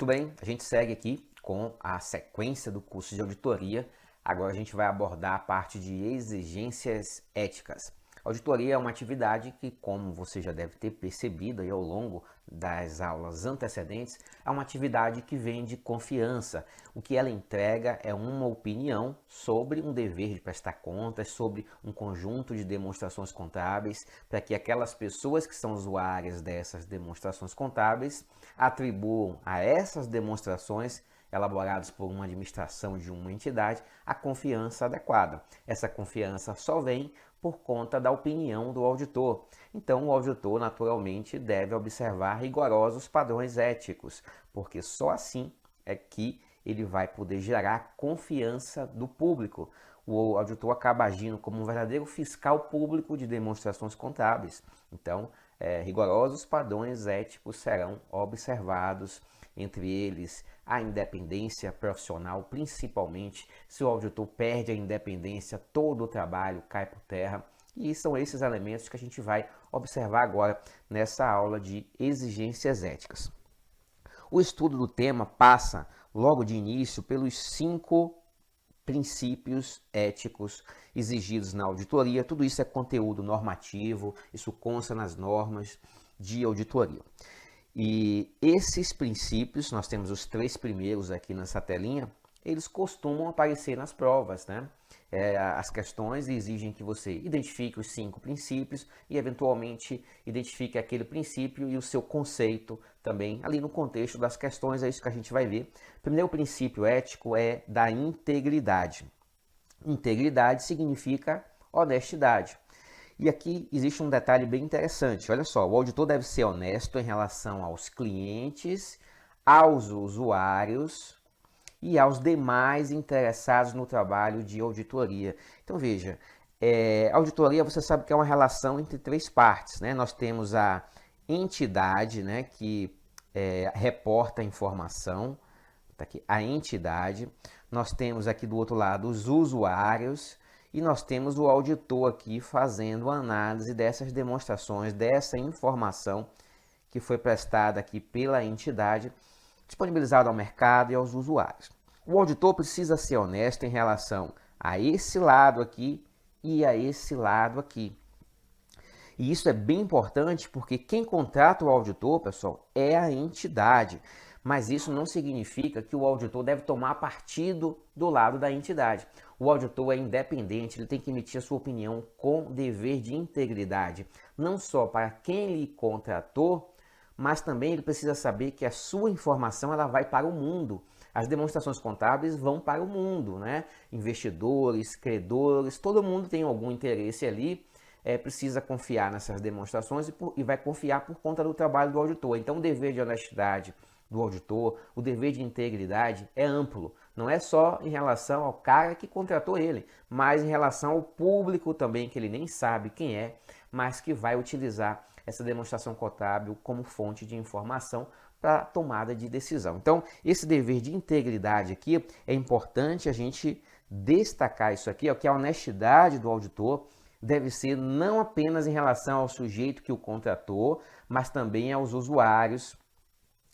Muito bem, a gente segue aqui com a sequência do curso de auditoria. Agora a gente vai abordar a parte de exigências éticas. A auditoria é uma atividade que, como você já deve ter percebido aí ao longo das aulas antecedentes, é uma atividade que vem de confiança. O que ela entrega é uma opinião sobre um dever de prestar contas, sobre um conjunto de demonstrações contábeis, para que aquelas pessoas que são usuárias dessas demonstrações contábeis atribuam a essas demonstrações elaborados por uma administração de uma entidade, a confiança adequada. Essa confiança só vem por conta da opinião do auditor. Então, o auditor, naturalmente, deve observar rigorosos padrões éticos, porque só assim é que ele vai poder gerar confiança do público. O auditor acaba agindo como um verdadeiro fiscal público de demonstrações contábeis. Então, rigorosos padrões éticos serão observados, entre eles a independência profissional, principalmente. Se o auditor perde a independência, todo o trabalho cai por terra. E são esses elementos que a gente vai observar agora nessa aula de exigências éticas. O estudo do tema passa, logo de início, pelos 5 princípios éticos exigidos na auditoria. Tudo isso é conteúdo normativo, isso consta nas normas de auditoria. E esses princípios, nós temos os 3 primeiros aqui nessa telinha, eles costumam aparecer nas provas, né? As questões exigem que você identifique os 5 princípios e, eventualmente, identifique aquele princípio e o seu conceito também, ali no contexto das questões, é isso que a gente vai ver. O primeiro princípio ético é da integridade. Integridade significa honestidade. E aqui existe um detalhe bem interessante. Olha só, o auditor deve ser honesto em relação aos clientes, aos usuários e aos demais interessados no trabalho de auditoria. Então veja, auditoria você sabe que é uma relação entre 3 partes, né? Nós temos a entidade, né, que reporta a informação, tá aqui, a entidade. Nós temos aqui do outro lado os usuários. E nós temos o auditor aqui fazendo análise dessas demonstrações, dessa informação que foi prestada aqui pela entidade, disponibilizada ao mercado e aos usuários. O auditor precisa ser honesto em relação a esse lado aqui e a esse lado aqui. E isso é bem importante porque quem contrata o auditor, pessoal, é a entidade. Mas isso não significa que o auditor deve tomar partido do lado da entidade. O auditor é independente, ele tem que emitir a sua opinião com dever de integridade, não só para quem lhe contratou, mas também ele precisa saber que a sua informação ela vai para o mundo. As demonstrações contábeis vão para o mundo, né? Investidores, credores, todo mundo tem algum interesse ali, precisa confiar nessas demonstrações e vai confiar por conta do trabalho do auditor. Então, o dever de honestidade do auditor, o dever de integridade é amplo. Não é só em relação ao cara que contratou ele, mas em relação ao público também, que ele nem sabe quem é, mas que vai utilizar essa demonstração contábil como fonte de informação para tomada de decisão. Então, esse dever de integridade aqui, é importante a gente destacar isso aqui, que a honestidade do auditor deve ser não apenas em relação ao sujeito que o contratou, mas também aos usuários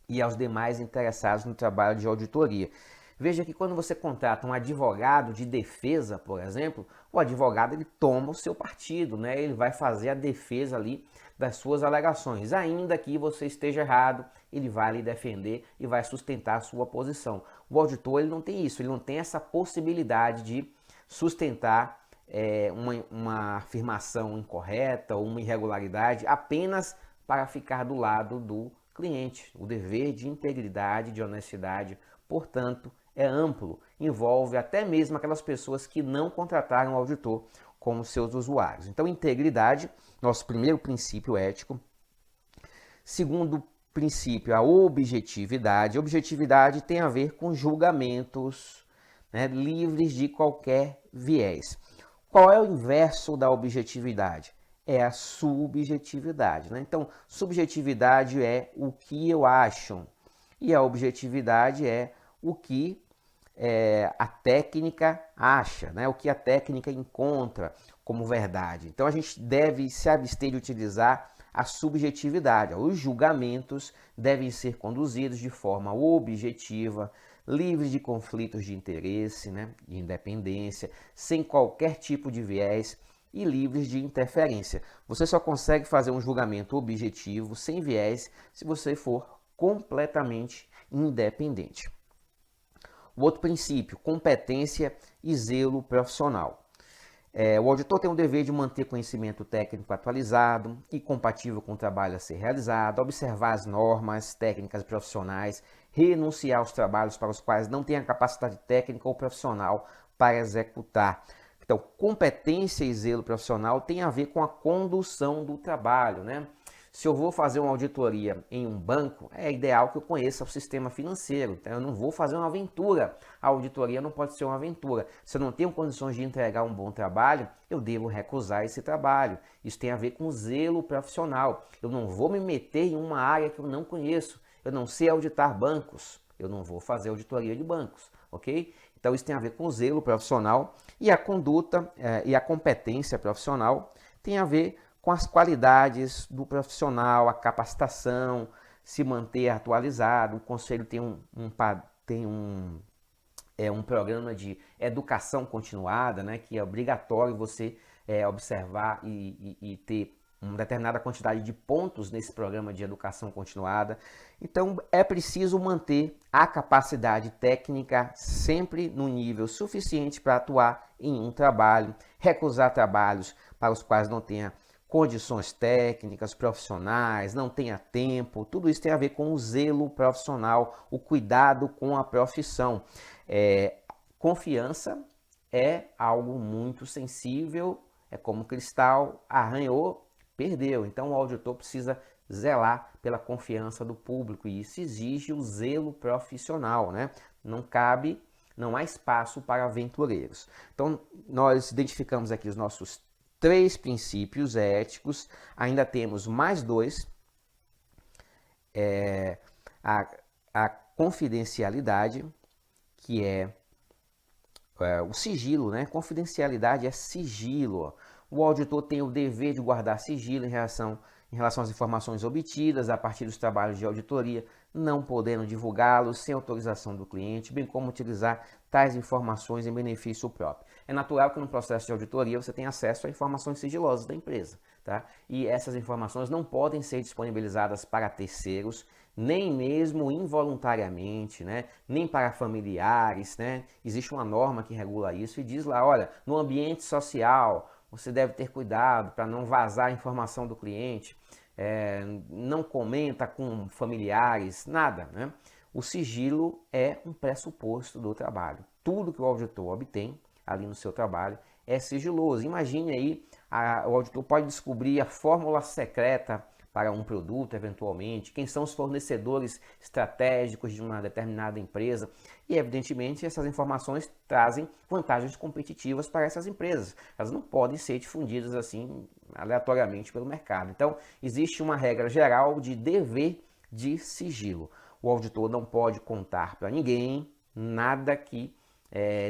e aos demais interessados no trabalho de auditoria. Veja que quando você contrata um advogado de defesa, por exemplo, o advogado ele toma o seu partido, né? Ele vai fazer a defesa ali das suas alegações. Ainda que você esteja errado, ele vai lhe defender e vai sustentar a sua posição. O auditor ele não tem isso, ele não tem essa possibilidade de sustentar uma afirmação incorreta ou uma irregularidade apenas para ficar do lado do cliente. O dever de integridade, de honestidade, portanto, é amplo, envolve até mesmo aquelas pessoas que não contrataram o auditor como seus usuários. Então, integridade, nosso primeiro princípio ético. Segundo princípio, a objetividade. Objetividade tem a ver com julgamentos, né, livres de qualquer viés. Qual é o inverso da objetividade? É a subjetividade, né? Então, subjetividade é o que eu acho e a objetividade é o que a técnica acha, né? O que a técnica encontra como verdade. Então, a gente deve se abster de utilizar a subjetividade. Os julgamentos devem ser conduzidos de forma objetiva, livres de conflitos de interesse, né, de independência, sem qualquer tipo de viés e livres de interferência. Você só consegue fazer um julgamento objetivo, sem viés, se você for completamente independente. O outro princípio, competência e zelo profissional. O auditor tem o dever de manter conhecimento técnico atualizado e compatível com o trabalho a ser realizado, observar as normas técnicas profissionais, renunciar aos trabalhos para os quais não tem a capacidade técnica ou profissional para executar. Então, competência e zelo profissional tem a ver com a condução do trabalho, né? Se eu vou fazer uma auditoria em um banco, é ideal que eu conheça o sistema financeiro. Então, eu não vou fazer uma aventura. A auditoria não pode ser uma aventura. Se eu não tenho condições de entregar um bom trabalho, eu devo recusar esse trabalho. Isso tem a ver com zelo profissional. Eu não vou me meter em uma área que eu não conheço. Eu não sei auditar bancos. Eu não vou fazer auditoria de bancos, ok? Então, isso tem a ver com o zelo profissional. E a conduta e a competência profissional tem a ver com as qualidades do profissional, a capacitação, se manter atualizado. O conselho tem um programa de educação continuada, né, que é obrigatório você observar e ter uma determinada quantidade de pontos nesse programa de educação continuada. Então, é preciso manter a capacidade técnica sempre no nível suficiente para atuar em um trabalho, recusar trabalhos para os quais não tenha condições técnicas, profissionais, não tenha tempo. Tudo isso tem a ver com o zelo profissional, o cuidado com a profissão. Confiança é algo muito sensível, é como cristal, arranhou, perdeu. Então o auditor precisa zelar pela confiança do público e isso exige o zelo profissional, né? Não há espaço para aventureiros. Então nós identificamos aqui os nossos 3 princípios éticos, ainda temos mais 2, a confidencialidade, que é o sigilo, né? Confidencialidade é sigilo. O auditor tem o dever de guardar sigilo em relação às informações obtidas a partir dos trabalhos de auditoria, não podendo divulgá-los sem autorização do cliente, bem como utilizar tais informações em benefício próprio. É natural que no processo de auditoria você tenha acesso a informações sigilosas da empresa, tá? E essas informações não podem ser disponibilizadas para terceiros, nem mesmo involuntariamente, né? Nem para familiares, né? Existe uma norma que regula isso e diz lá, olha, no ambiente social você deve ter cuidado para não vazar a informação do cliente, não comenta com familiares, nada, né? O sigilo é um pressuposto do trabalho. Tudo que o auditor obtém ali no seu trabalho é sigiloso. Imagine aí, o auditor pode descobrir a fórmula secreta para um produto, eventualmente, quem são os fornecedores estratégicos de uma determinada empresa. E, evidentemente, essas informações trazem vantagens competitivas para essas empresas. Elas não podem ser difundidas assim aleatoriamente pelo mercado. Então, existe uma regra geral de dever de sigilo. O auditor não pode contar para ninguém nada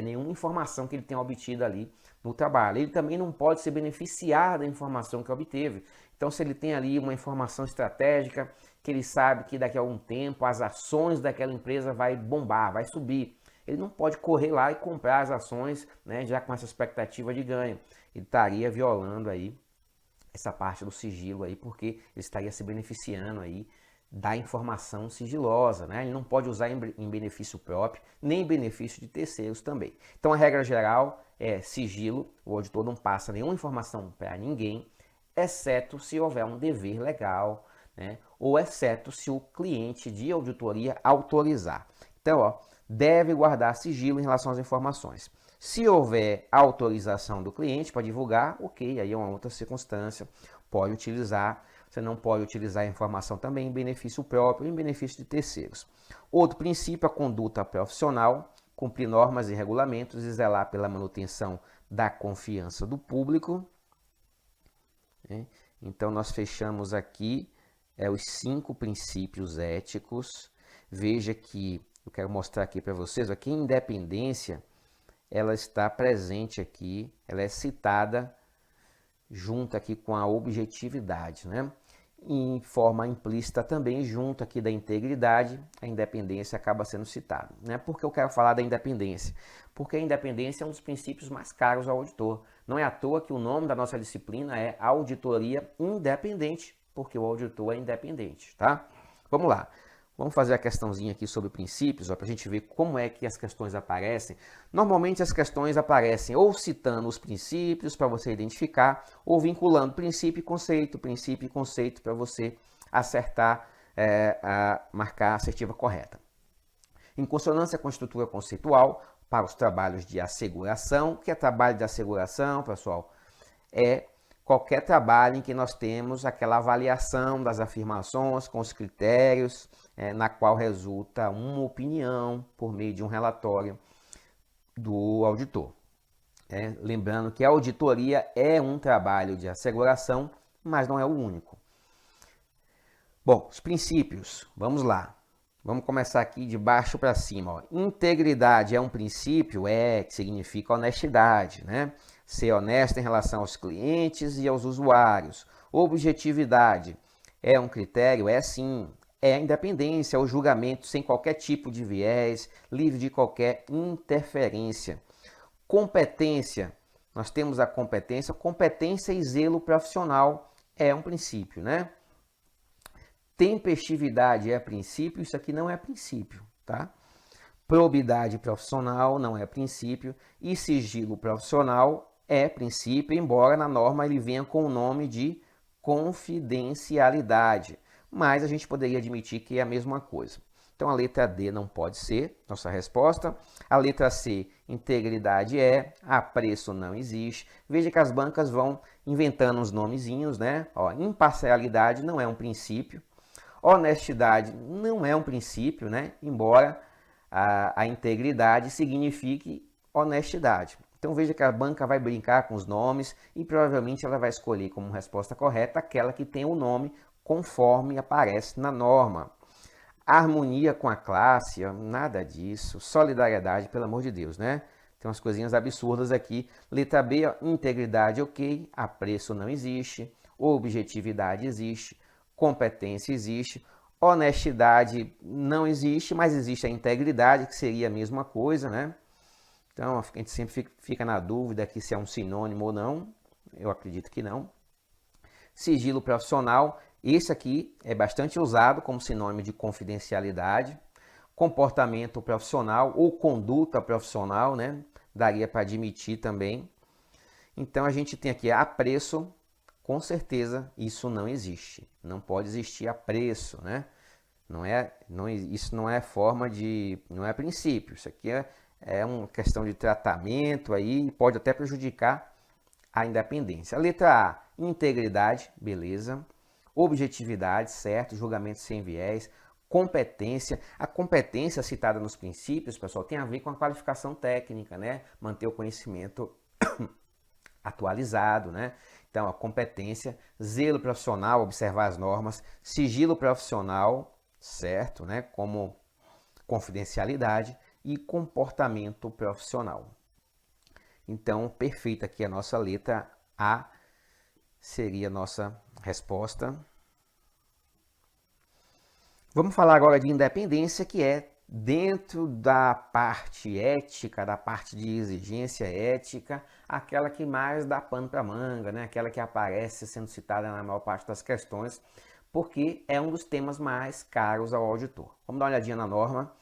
nenhuma informação que ele tenha obtido ali no trabalho. Ele também não pode se beneficiar da informação que obteve. Então, se ele tem ali uma informação estratégica, que ele sabe que daqui a algum tempo as ações daquela empresa vai bombar, vai subir, ele não pode correr lá e comprar as ações, né, já com essa expectativa de ganho. Ele estaria violando aí essa parte do sigilo aí, porque ele estaria se beneficiando aí da informação sigilosa, né? Ele não pode usar em benefício próprio, nem em benefício de terceiros também. Então, a regra geral é sigilo, o auditor não passa nenhuma informação para ninguém, exceto se houver um dever legal, né? Ou exceto se o cliente de auditoria autorizar. Então, deve guardar sigilo em relação às informações. Se houver autorização do cliente para divulgar, ok, aí é uma outra circunstância, pode utilizar. Você não pode utilizar a informação também em benefício próprio, em benefício de terceiros. Outro princípio, a conduta profissional, cumprir normas e regulamentos e zelar pela manutenção da confiança do público. Então, nós fechamos aqui os 5 princípios éticos. Veja que eu quero mostrar aqui para vocês, aqui a independência, ela está presente aqui, ela é citada junto aqui com a objetividade, né? em forma implícita também, junto aqui da integridade, a independência acaba sendo citada. Né? Por que eu quero falar da independência? Porque a independência é um dos princípios mais caros ao auditor. Não é à toa que o nome da nossa disciplina é Auditoria Independente, porque o auditor é independente. Tá? Vamos lá. Vamos fazer a questãozinha aqui sobre princípios, para a gente ver como é que as questões aparecem. Normalmente as questões aparecem ou citando os princípios para você identificar, ou vinculando princípio e conceito para você acertar, marcar a assertiva correta. Em consonância com a estrutura conceitual, para os trabalhos de asseguração. O que é trabalho de asseguração, pessoal? É qualquer trabalho em que nós temos aquela avaliação das afirmações com os critérios, na qual resulta uma opinião por meio de um relatório do auditor. Lembrando que a auditoria é um trabalho de asseguração, mas não é o único. Bom, os princípios, vamos lá. Vamos começar aqui de baixo para cima. Ó. Integridade é um princípio? Que significa honestidade, né? Ser honesto em relação aos clientes e aos usuários. Objetividade é um critério? Sim. É a independência, o julgamento sem qualquer tipo de viés, livre de qualquer interferência. Competência, nós temos a competência. Competência e zelo profissional é um princípio, né? Tempestividade é princípio, isso aqui não é princípio, tá? Probidade profissional não é princípio e sigilo profissional é princípio, embora na norma ele venha com o nome de confidencialidade, mas a gente poderia admitir que é a mesma coisa. Então a letra D não pode ser nossa resposta. A letra C, integridade apreço não existe. Veja que as bancas vão inventando uns nomezinhos, né? Ó, imparcialidade não é um princípio. Honestidade não é um princípio, né? Embora a integridade signifique honestidade. Então veja que a banca vai brincar com os nomes e provavelmente ela vai escolher como resposta correta aquela que tem o nome conforme aparece na norma. Harmonia com a classe, nada disso. Solidariedade, pelo amor de Deus, né? Tem umas coisinhas absurdas aqui. Letra B, integridade ok, apreço não existe, objetividade existe, competência existe, honestidade não existe, mas existe a integridade, que seria a mesma coisa, né? Então, a gente sempre fica na dúvida aqui se é um sinônimo ou não. Eu acredito que não. Sigilo profissional, esse aqui é bastante usado como sinônimo de confidencialidade. Comportamento profissional ou conduta profissional, né? Daria para admitir também. Então, a gente tem aqui apreço. Com certeza isso não existe, não pode existir apreço, né? Isso não é forma de, não é princípio, isso aqui é uma questão de tratamento aí, pode até prejudicar a independência. A letra A, integridade, beleza. Objetividade, certo, julgamento sem viés. Competência, a competência citada nos princípios, pessoal, tem a ver com a qualificação técnica, né? Manter o conhecimento atualizado, né? Então, a competência, zelo profissional, observar as normas, sigilo profissional, certo, né? Como confidencialidade e comportamento profissional. Então, perfeita aqui a nossa letra A seria a nossa resposta. Vamos falar agora de independência, que é dentro da parte ética, da parte de exigência ética, aquela que mais dá pano para manga, né? Aquela que aparece sendo citada na maior parte das questões, porque é um dos temas mais caros ao auditor. Vamos dar uma olhadinha na norma.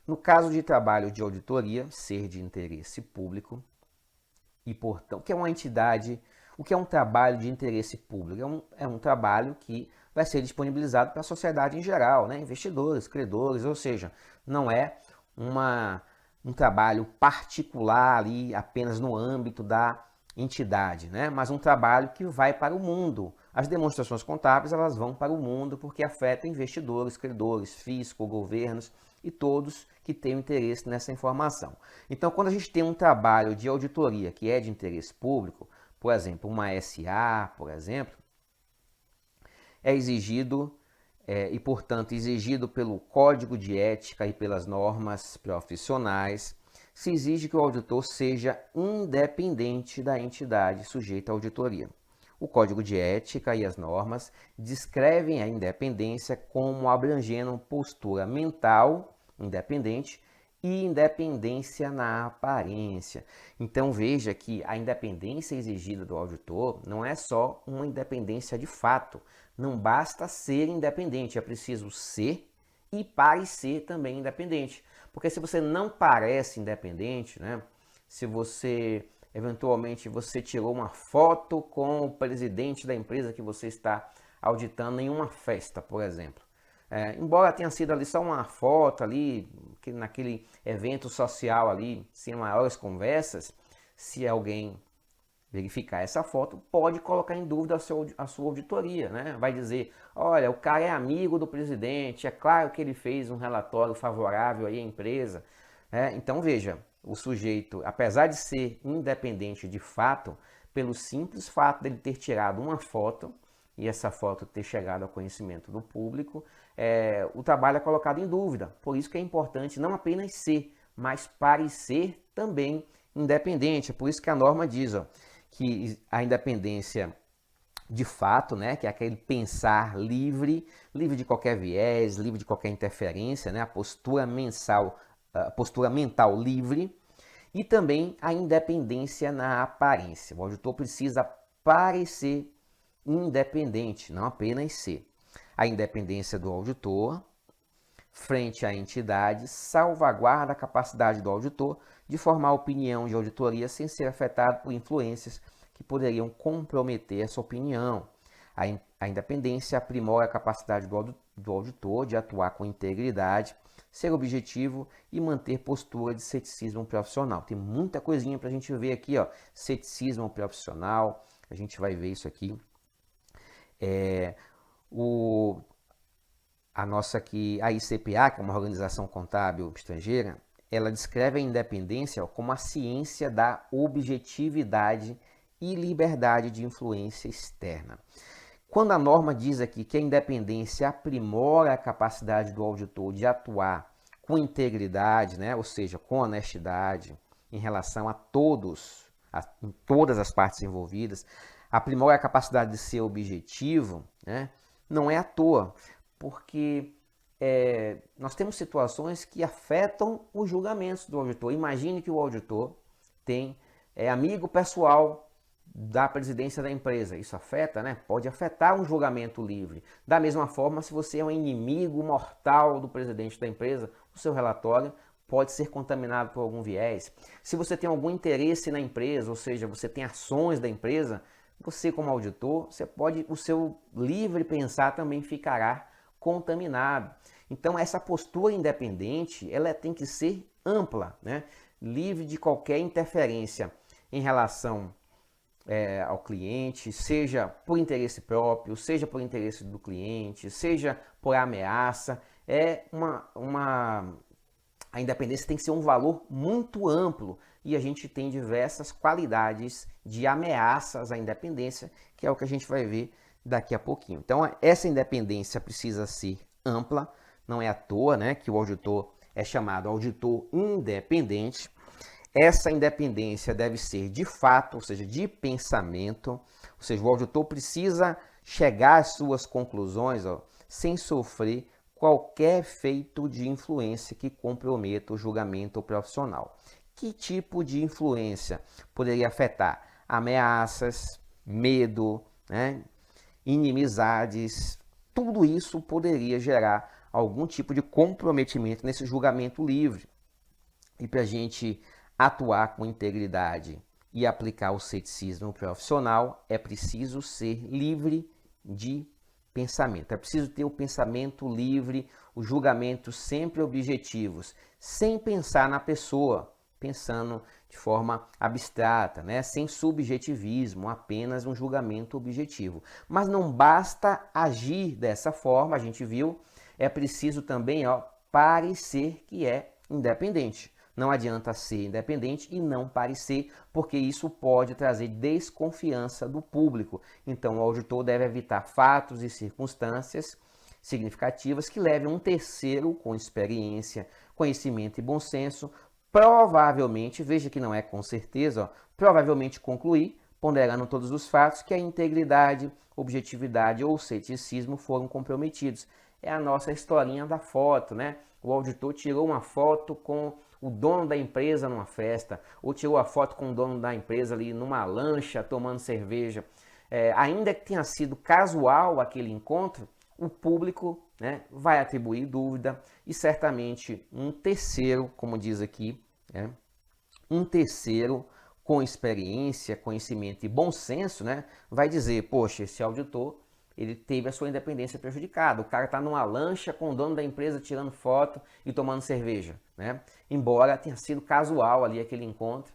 No caso de trabalho de auditoria, ser de interesse público, e portanto, o que é uma entidade, o que é um trabalho de interesse público? É um trabalho que vai ser disponibilizado para a sociedade em geral, né? Investidores, credores, ou seja, não é um trabalho particular ali apenas no âmbito da entidade, né? Mas um trabalho que vai para o mundo. As demonstrações contábeis elas vão para o mundo porque afetam investidores, credores, fisco, governos e todos que tenham interesse nessa informação. Então, quando a gente tem um trabalho de auditoria que é de interesse público, por exemplo, uma SA, por exemplo, é exigido e, portanto, exigido pelo Código de Ética e pelas normas profissionais, se exige que o auditor seja independente da entidade sujeita à auditoria. O Código de Ética e as normas descrevem a independência como abrangendo postura mental independente e independência na aparência. Então veja que a independência exigida do auditor não é só uma independência de fato. Não basta ser independente, é preciso ser e parecer também independente. Porque se você não parece independente, né? Se você eventualmente você tirou uma foto com o presidente da empresa que você está auditando em uma festa, por exemplo. Embora tenha sido ali só uma foto ali, naquele evento social ali, sem maiores conversas, se alguém verificar essa foto, pode colocar em dúvida a sua auditoria, né? Vai dizer, olha, o cara é amigo do presidente, é claro que ele fez um relatório favorável aí à empresa. Então veja, o sujeito, apesar de ser independente de fato, pelo simples fato dele ter tirado uma foto, e essa foto ter chegado ao conhecimento do público, o trabalho é colocado em dúvida. Por isso que é importante não apenas ser, mas parecer também independente. É por isso que a norma diz que a independência de fato, né, que é aquele pensar livre, livre de qualquer viés, livre de qualquer interferência, né, a postura mental livre, e também a independência na aparência. O auditor precisa parecer independente, não apenas ser. A independência do auditor frente à entidade salvaguarda a capacidade do auditor de formar opinião de auditoria sem ser afetado por influências que poderiam comprometer essa opinião. A independência aprimora a capacidade do auditor de atuar com integridade, ser objetivo e manter postura de ceticismo profissional. Tem muita coisinha para a gente ver aqui, ceticismo profissional, a gente vai ver isso aqui. A nossa aqui, a ICPA, que é uma organização contábil estrangeira, ela descreve a independência como a ciência da objetividade e liberdade de influência externa. Quando a norma diz aqui que a independência aprimora a capacidade do auditor de atuar com integridade, né, ou seja, com honestidade, em relação a em todas as partes envolvidas, aprimora a capacidade de ser objetivo, né, não é à toa, porque nós temos situações que afetam os julgamentos do auditor. Imagine que o auditor é amigo pessoal da presidência da empresa. Isso afeta, né? Pode afetar um julgamento livre. Da mesma forma, se você é um inimigo mortal do presidente da empresa, o seu relatório pode ser contaminado por algum viés. Se você tem algum interesse na empresa, ou seja, você tem ações da empresa, você como auditor, o seu livre pensar também ficará contaminado. Então essa postura independente, ela tem que ser ampla, né? Livre de qualquer interferência em relação ao cliente, seja por interesse próprio, seja por interesse do cliente, seja por ameaça. A independência tem que ser um valor muito amplo e a gente tem diversas qualidades de ameaças à independência, que é o que a gente vai ver daqui a pouquinho. Então, essa independência precisa ser ampla, não é à toa, né, que o auditor é chamado auditor independente. Essa independência deve ser de fato, ou seja, de pensamento, ou seja, o auditor precisa chegar às suas conclusões sem sofrer qualquer efeito de influência que comprometa o julgamento profissional. Que tipo de influência poderia afetar? Ameaças, medo, né? Inimizades, tudo isso poderia gerar algum tipo de comprometimento nesse julgamento livre. E para a gente atuar com integridade e aplicar o ceticismo profissional, é preciso ser livre de pensamento. É preciso ter o pensamento livre, os julgamentos sempre objetivos, sem pensar na pessoa, pensando de forma abstrata, né? Sem subjetivismo, apenas um julgamento objetivo. Mas não basta agir dessa forma, a gente viu, é preciso também parecer que é independente. Não adianta ser independente e não parecer, porque isso pode trazer desconfiança do público. Então, o auditor deve evitar fatos e circunstâncias significativas que levem um terceiro com experiência, conhecimento e bom senso, provavelmente, veja que não é com certeza, provavelmente concluir, ponderando todos os fatos, que a integridade, objetividade ou ceticismo foram comprometidos. É a nossa historinha da foto, né? O auditor tirou uma foto com o dono da empresa numa festa, ou tirou a foto com o dono da empresa ali numa lancha tomando cerveja. Ainda que tenha sido casual aquele encontro, o público, né, vai atribuir dúvida e certamente um terceiro, como diz aqui, né, um terceiro com experiência, conhecimento e bom senso, né, vai dizer, poxa, esse auditor, ele teve a sua independência prejudicada. O cara está numa lancha com o dono da empresa tirando foto e tomando cerveja, né? Embora tenha sido casual ali aquele encontro,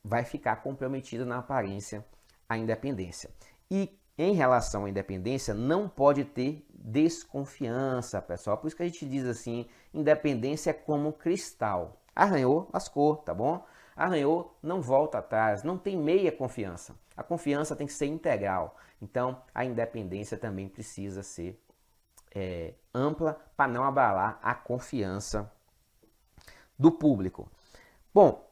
vai ficar comprometido na aparência a independência. E em relação à independência, não pode ter desconfiança, pessoal. Por isso que a gente diz assim, independência é como cristal. Arranhou, lascou, tá bom? Arranhou, não volta atrás, não tem meia confiança. A confiança tem que ser integral. Então, a independência também precisa ser ampla para não abalar a confiança do público. Bom,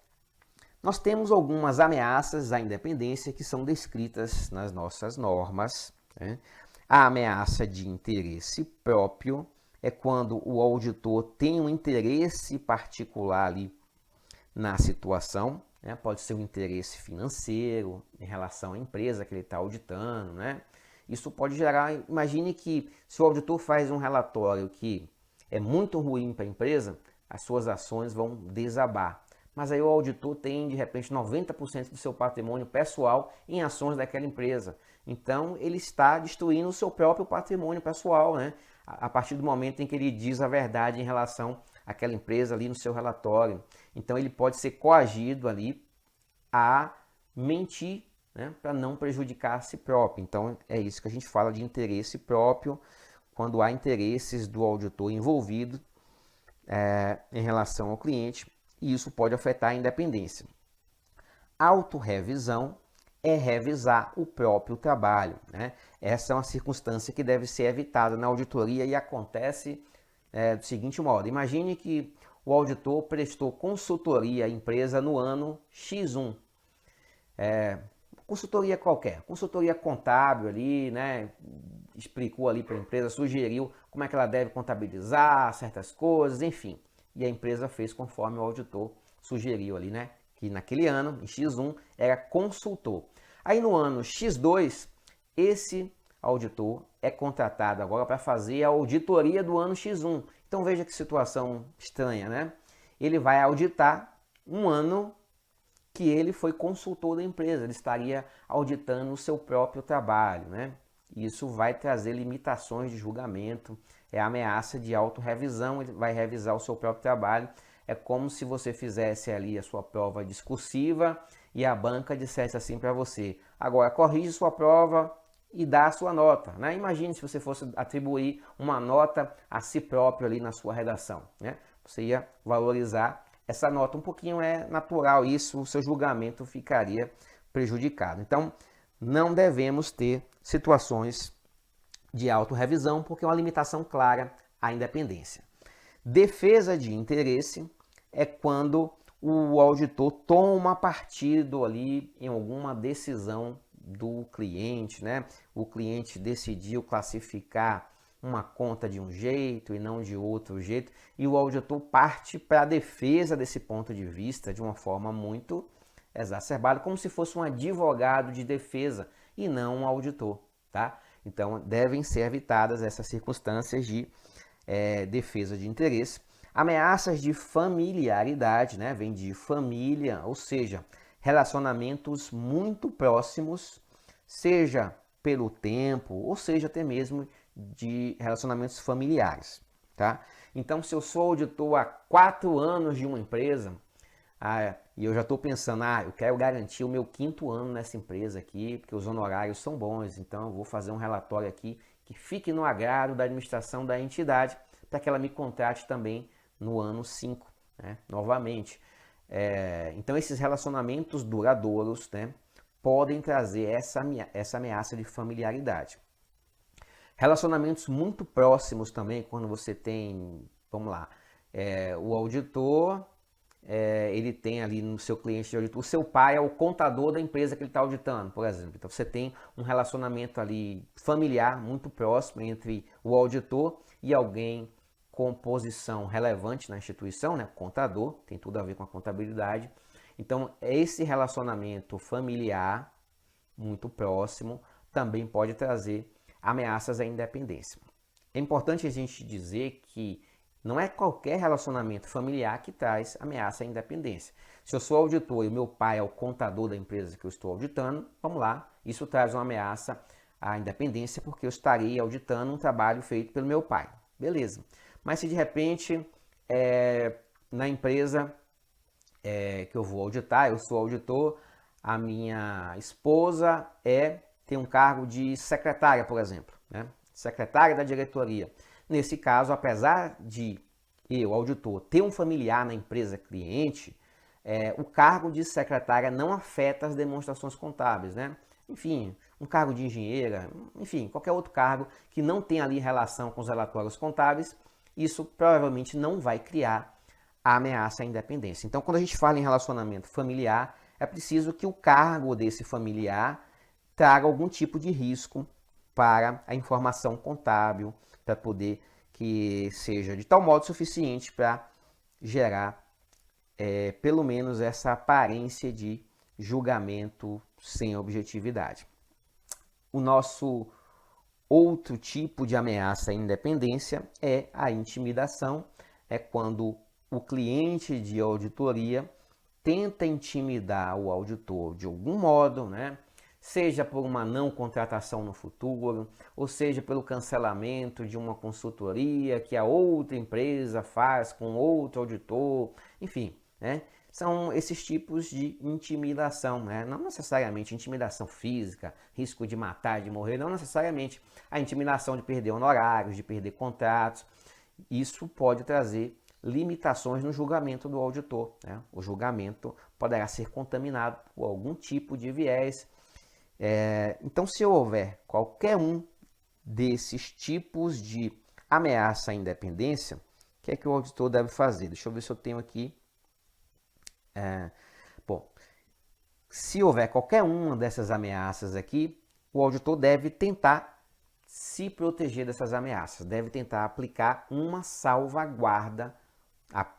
nós temos algumas ameaças à independência que são descritas nas nossas normas, né? A ameaça de interesse próprio é quando o auditor tem um interesse particular ali na situação, né? Pode ser um interesse financeiro em relação à empresa que ele está auditando, né? Isso pode gerar, imagine que se o auditor faz um relatório que é muito ruim para a empresa, as suas ações vão desabar. Mas aí o auditor tem, de repente, 90% do seu patrimônio pessoal em ações daquela empresa. Então, ele está destruindo o seu próprio patrimônio pessoal, né? A partir do momento em que ele diz a verdade em relação àquela empresa ali no seu relatório. Então, ele pode ser coagido ali a mentir, né? Para não prejudicar a si próprio. Então, é isso que a gente fala de interesse próprio, quando há interesses do auditor envolvido em relação ao cliente. E isso pode afetar a independência. Autorrevisão é revisar o próprio trabalho, né? Essa é uma circunstância que deve ser evitada na auditoria e acontece do seguinte modo. Imagine que o auditor prestou consultoria à empresa no ano X1. Consultoria qualquer, consultoria contábil ali, né? Explicou ali para a empresa, sugeriu como é que ela deve contabilizar certas coisas, enfim. E a empresa fez conforme o auditor sugeriu ali, né? Que naquele ano, em X1, era consultor. Aí no ano X2, esse auditor é contratado agora para fazer a auditoria do ano X1. Então veja que situação estranha, né? Ele vai auditar um ano que ele foi consultor da empresa, ele estaria auditando o seu próprio trabalho, né? Isso vai trazer limitações de julgamento, é a ameaça de autorrevisão, ele vai revisar o seu próprio trabalho. É como se você fizesse ali a sua prova discursiva e a banca dissesse assim para você, agora corrige sua prova e dá a sua nota, né? Imagine se você fosse atribuir uma nota a si próprio ali na sua redação, né? Você ia valorizar essa nota, um pouquinho é natural isso, o seu julgamento ficaria prejudicado. Então, não devemos ter situações de autorrevisão, porque é uma limitação clara à independência. Defesa de interesse é quando o auditor toma partido ali em alguma decisão do cliente, né? O cliente decidiu classificar uma conta de um jeito e não de outro jeito, e o auditor parte para a defesa desse ponto de vista de uma forma muito exacerbada, como se fosse um advogado de defesa e não um auditor, tá? Então, devem ser evitadas essas circunstâncias de defesa de interesse. Ameaças de familiaridade, né? Vem de família, ou seja, relacionamentos muito próximos, seja pelo tempo, ou seja até mesmo de relacionamentos familiares, tá? Então, se eu sou auditor há 4 anos de uma empresa, e eu já estou pensando, eu quero garantir o meu 5º ano nessa empresa aqui, porque os honorários são bons, então eu vou fazer um relatório aqui que fique no agrado da administração da entidade, para que ela me contrate também no ano 5, né? Novamente. Então, esses relacionamentos duradouros, né, podem trazer essa ameaça de familiaridade. Relacionamentos muito próximos também, quando você tem, vamos lá, o auditor ele tem ali no seu cliente de auditoria, o seu pai é o contador da empresa que ele está auditando, por exemplo. Então você tem um relacionamento ali familiar muito próximo entre o auditor e alguém com posição relevante na instituição, né? Contador, tem tudo a ver com a contabilidade. Então esse relacionamento familiar muito próximo também pode trazer ameaças à independência. É importante a gente dizer que não é qualquer relacionamento familiar que traz ameaça à independência. Se eu sou auditor e o meu pai é o contador da empresa que eu estou auditando, vamos lá, isso traz uma ameaça à independência porque eu estarei auditando um trabalho feito pelo meu pai. Beleza. Mas se de repente na empresa que eu vou auditar, eu sou auditor, a minha esposa tem um cargo de secretária, por exemplo, né? Secretária da diretoria. Nesse caso, apesar de eu, auditor, ter um familiar na empresa cliente, o cargo de secretária não afeta as demonstrações contábeis, né? Enfim, um cargo de engenheira, enfim, qualquer outro cargo que não tem ali relação com os relatórios contábeis, isso provavelmente não vai criar a ameaça à independência. Então, quando a gente fala em relacionamento familiar, é preciso que o cargo desse familiar traga algum tipo de risco para a informação contábil, para poder que seja de tal modo suficiente para gerar pelo menos essa aparência de julgamento sem objetividade. O nosso outro tipo de ameaça à independência é a intimidação, é quando o cliente de auditoria tenta intimidar o auditor de algum modo, né? Seja por uma não contratação no futuro, ou seja pelo cancelamento de uma consultoria que a outra empresa faz com outro auditor, enfim, né? São esses tipos de intimidação, né? Não necessariamente intimidação física, risco de matar, de morrer, não necessariamente a intimidação de perder honorários, de perder contratos. Isso pode trazer limitações no julgamento do auditor, né? O julgamento poderá ser contaminado por algum tipo de viés. Então, se houver qualquer um desses tipos de ameaça à independência, o que é que o auditor deve fazer? Deixa eu ver se eu tenho aqui. Bom, se houver qualquer uma dessas ameaças aqui, o auditor deve tentar se proteger dessas ameaças, deve tentar aplicar uma salvaguarda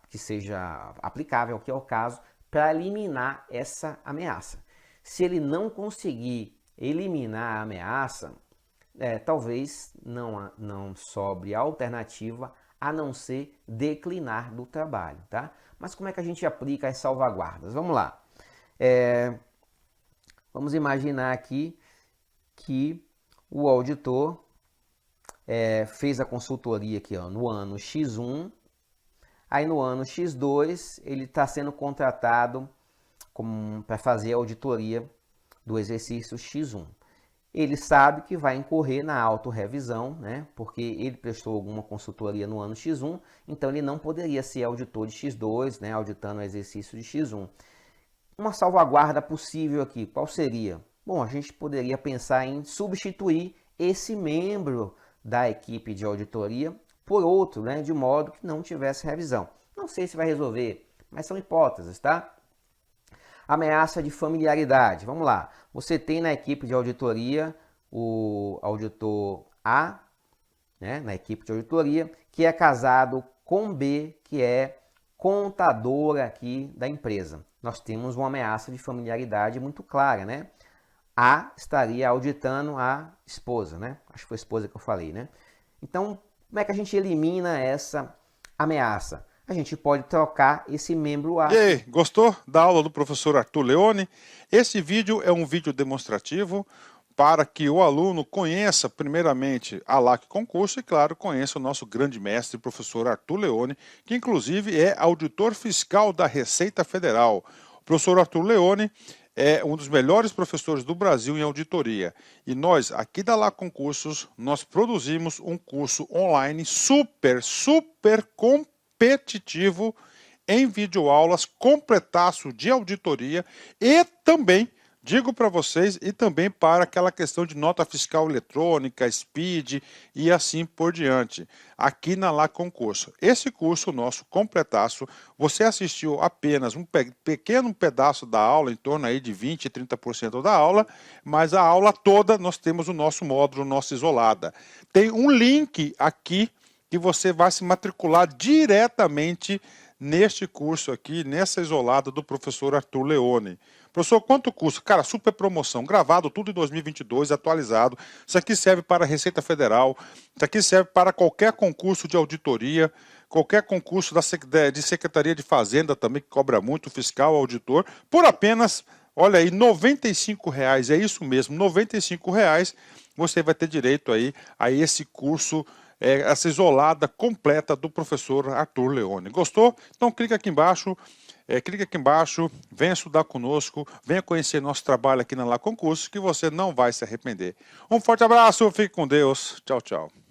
que seja aplicável, que é o caso, para eliminar essa ameaça. Se ele não conseguir eliminar a ameaça, talvez não sobre alternativa a não ser declinar do trabalho, tá? Mas como é que a gente aplica as salvaguardas? Vamos lá. Vamos imaginar aqui que o auditor fez a consultoria aqui, ó, no ano X1, aí no ano X2 ele está sendo contratado para fazer a auditoria do exercício X1. Ele sabe que vai incorrer na autorrevisão, né? Porque ele prestou alguma consultoria no ano X1, então ele não poderia ser auditor de X2, né? Auditando o exercício de X1. Uma salvaguarda possível aqui, qual seria? Bom, a gente poderia pensar em substituir esse membro da equipe de auditoria por outro, né? De modo que não tivesse revisão. Não sei se vai resolver, mas são hipóteses, tá? Ameaça de familiaridade. Vamos lá. Você tem na equipe de auditoria o auditor A, né, na equipe de auditoria, que é casado com B, que é contador aqui da empresa. Nós temos uma ameaça de familiaridade muito clara, né? A estaria auditando a esposa, né? Acho que foi a esposa que eu falei, né? Então, como é que a gente elimina essa ameaça? A gente pode trocar esse membro A. E aí, gostou da aula do professor Arthur Leone? Esse vídeo é um vídeo demonstrativo para que o aluno conheça primeiramente a LAC Concurso e, claro, conheça o nosso grande mestre, professor Arthur Leone, que inclusive é auditor fiscal da Receita Federal. O professor Arthur Leone é um dos melhores professores do Brasil em auditoria. E nós, aqui da LAC Concursos, nós produzimos um curso online super competitivo em videoaulas, completaço de auditoria e também Digo para vocês e também para aquela questão de nota fiscal eletrônica, SPID e assim por diante, aqui na Lá Concurso. Esse curso nosso completaço, você assistiu apenas um pequeno pedaço da aula, em torno aí de 20, 30% da aula, mas a aula toda nós temos o nosso módulo, nossa isolada. Tem um link aqui que você vai se matricular diretamente neste curso aqui, nessa isolada do professor Arthur Leone. Professor, quanto custa? Cara, super promoção, gravado tudo em 2022, atualizado. Isso aqui serve para a Receita Federal, isso aqui serve para qualquer concurso de auditoria, qualquer concurso de Secretaria de Fazenda também, que cobra muito, fiscal, auditor, por apenas, olha aí, R$ 95,00, é isso mesmo, R$ 95,00, você vai ter direito aí a esse curso, essa isolada completa do professor Arthur Leone. Gostou? Então clica aqui embaixo. Venha estudar conosco, venha conhecer nosso trabalho aqui na Lá Concurso, que você não vai se arrepender. Um forte abraço, fique com Deus. Tchau, tchau.